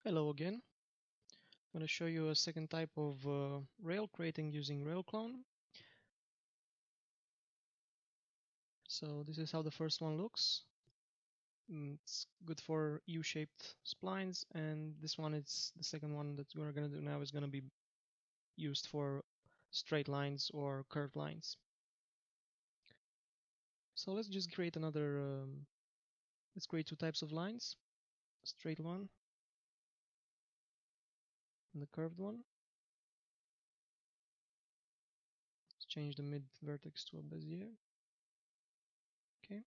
Hello again. I'm going to show you a second type of rail creating using Railclone. So this is how the first one looks. It's good for U-shaped splines, and this one is the second one that we're going to do now is going to be used for straight lines or curved lines. So let's just create another, let's create two types of lines, a straight one and the curved one. Let's change the mid vertex to a Bezier. Okay.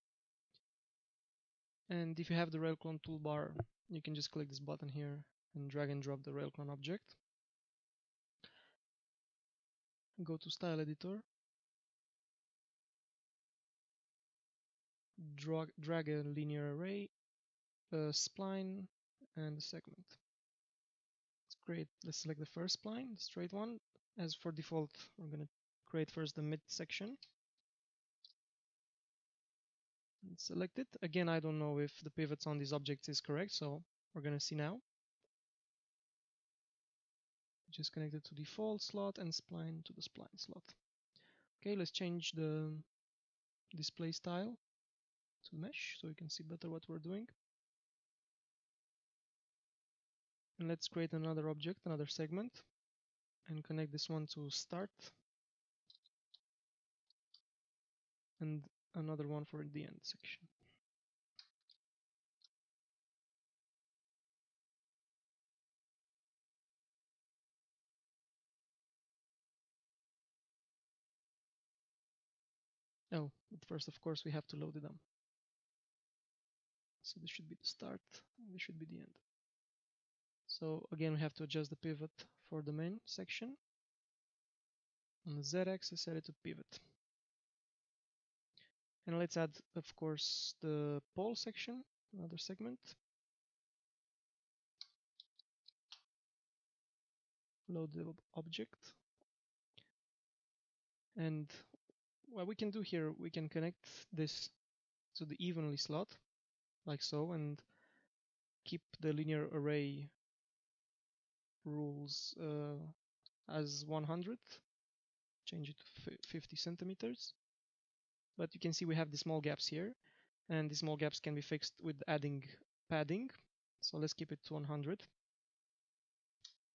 And if you have the Railclone toolbar, you can just click this button here and drag and drop the Railclone object. Go to Style Editor, drag a linear array, a spline, and a segment. Let's select the first spline, the straight one. As for default, we're going to create first the mid section. And select it. Again, I don't know if the pivots on these objects is correct, so we're going to see now. Just connect it to default slot and spline to the spline slot. Okay, let's change the display style to mesh so you can see better what we're doing. And let's create another object, another segment, and connect this one to start and another one for the end section. Oh, but first, of course, we have to load them. So this should be the start, and this should be the end. So again, we have to adjust the pivot for the main section. On the z-axis, set it to pivot. And let's add, of course, the pole section, another segment. Load the object. And what we can do here, we can connect this to the evenly slot, like so, and keep the linear array rules as 100. Change it to 50 centimeters. But you can see we have the small gaps here, and the small gaps can be fixed with adding padding. So let's keep it to 100.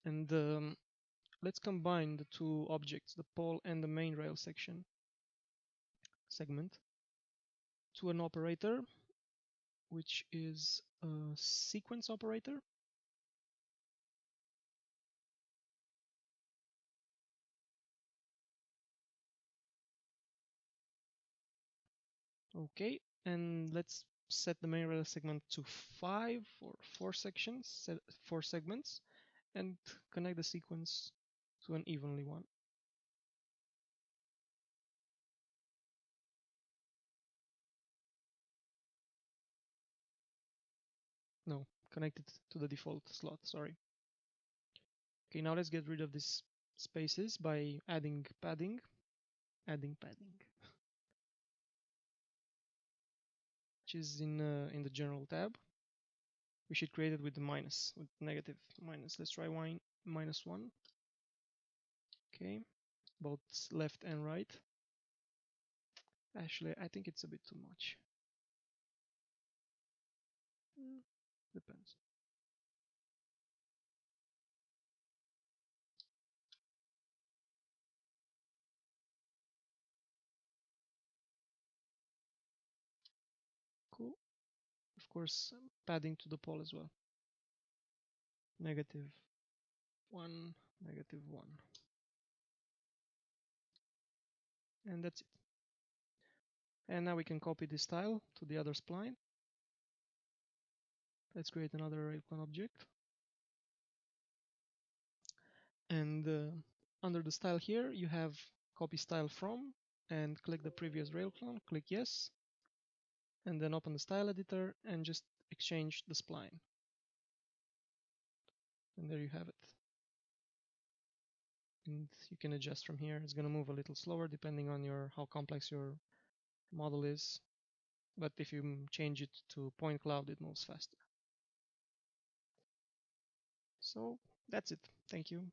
And let's combine the two objects, the pole and the main rail segment, to an operator, which is a sequence operator. Okay, and let's set the main rail segment to 5 or 4 sections, 4 segments, and connect the sequence to an evenly one. No, connect it to the default slot, sorry. Okay, now let's get rid of these spaces by adding padding. Which is in the general tab. We should create it with the minus, with negative minus. Let's try -1. Okay, both left and right. Actually, I think it's a bit too much. Depends. Cool. Of course, padding to the pole as well. -1, -1. And that's it. And now we can copy this style to the other spline. Let's create another Railclone object. And under the style here, you have copy style from, and click the previous Railclone, click yes, and then open the style editor and just exchange the spline. And there you have it. And you can adjust from here. It's going to move a little slower depending on how complex your model is. But if you change it to point cloud, it moves faster. So that's it. Thank you.